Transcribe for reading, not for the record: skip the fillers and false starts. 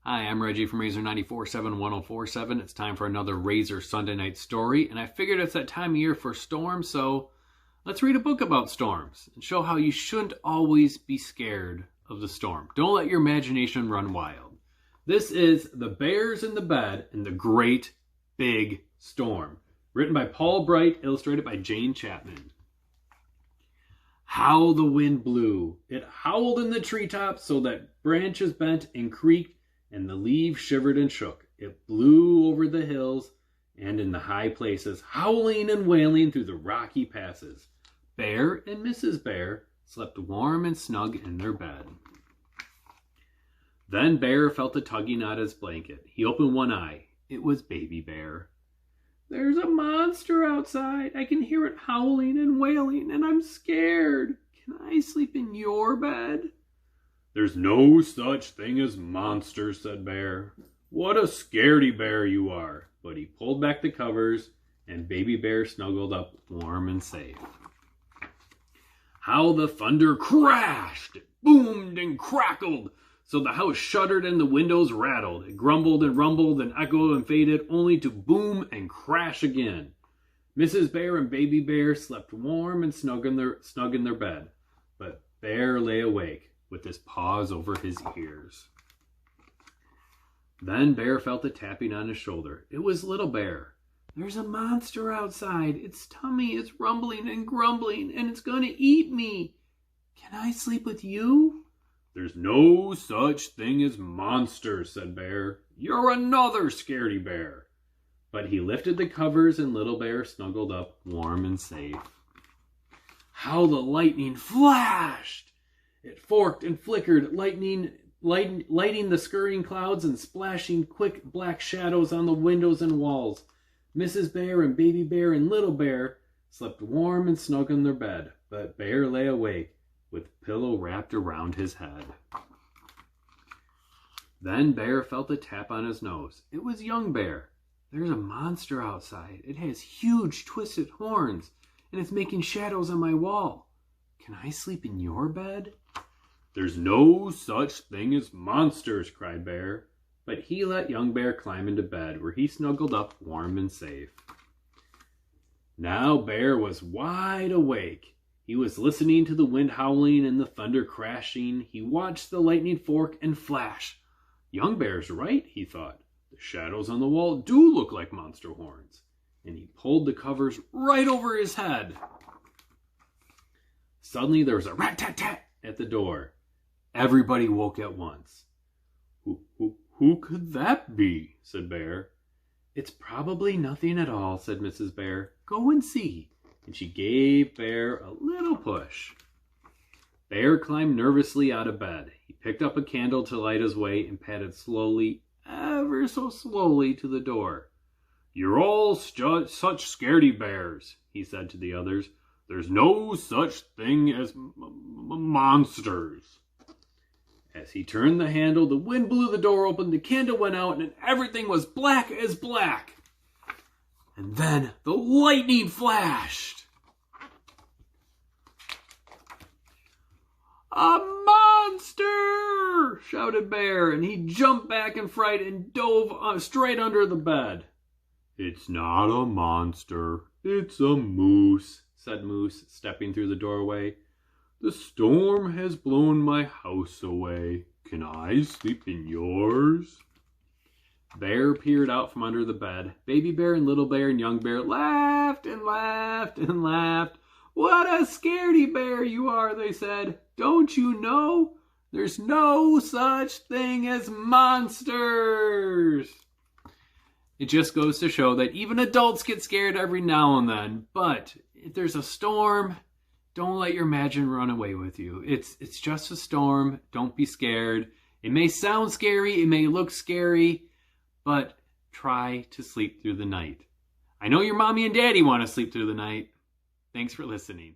Hi, I'm Reggie from Razor 94.7 It's time for another Razor Sunday night story, and I figured it's that time of year for storms, so let's read a book about storms and show how you shouldn't always be scared of the storm. Don't let your imagination run wild. This is The Bears in the Bed in the Great Big Storm, written by Paul Bright, illustrated by Jane Chapman. How the wind blew. It howled in the treetops so that branches bent and creaked, and the leaves shivered and shook. It blew over the hills and in the high places, howling and wailing through the rocky passes. Bear and Mrs. Bear slept warm and snug in their bed. Then Bear felt a tugging at his blanket. He opened one eye. It was Baby Bear. "There's a monster outside. I can hear it howling and wailing, and I'm scared. Can I sleep in your bed?" "There's no such thing as monsters," said Bear. "What a scaredy bear you are." But he pulled back the covers, and Baby Bear snuggled up warm and safe. How the thunder crashed! It boomed and crackled, so the house shuddered and the windows rattled. It grumbled and rumbled and echoed and faded, only to boom and crash again. Mrs. Bear and Baby Bear slept warm and snug in their bed, but Bear lay awake, with his paws over his ears. Then Bear felt a tapping on his shoulder. It was Little Bear. "There's a monster outside. Its tummy is rumbling and grumbling, and it's going to eat me. Can I sleep with you?" "There's no such thing as monsters," said Bear. "You're another scaredy bear." But he lifted the covers, and Little Bear snuggled up warm and safe. How the lightning flashed! It forked and flickered, lighting the scurrying clouds and splashing quick black shadows on the windows and walls. Mrs. Bear and Baby Bear and Little Bear slept warm and snug in their bed, but Bear lay awake with pillow wrapped around his head. Then Bear felt a tap on his nose. It was Young Bear. "There's a monster outside. It has huge twisted horns, and it's making shadows on my wall. Can I sleep in your bed?" "There's no such thing as monsters," cried Bear. But he let Young Bear climb into bed, where he snuggled up warm and safe. Now Bear was wide awake. He was listening to the wind howling and the thunder crashing. He watched the lightning fork and flash. Young Bear's right, he thought. The shadows on the wall do look like monster horns. And he pulled the covers right over his head. Suddenly there was a rat-tat-tat at the door. Everybody woke at once. Who could that be?" said Bear. "It's probably nothing at all," said Mrs. Bear. "Go and see." And she gave Bear a little push. Bear climbed nervously out of bed. He picked up a candle to light his way and padded slowly, ever so slowly, to the door. "You're all such scaredy bears," he said to the others. "There's no such thing as monsters." As he turned the handle, the wind blew the door open, the candle went out, and everything was black as black. And then the lightning flashed. "A monster!" shouted Bear, and he jumped back in fright and dove straight under the bed. "It's not a monster, it's a moose," said Moose, stepping through the doorway. "The storm has blown my house away. Can I sleep in yours?" Bear peered out from under the bed. Baby Bear and Little Bear and Young Bear laughed and laughed and laughed. "What a scaredy bear you are," they said. "Don't you know? There's no such thing as monsters." It just goes to show that even adults get scared every now and then. But if there's a storm, don't let your imagination run away with you. It's just a storm. Don't be scared. It may sound scary. It may look scary. But try to sleep through the night. I know your mommy and daddy want to sleep through the night. Thanks for listening.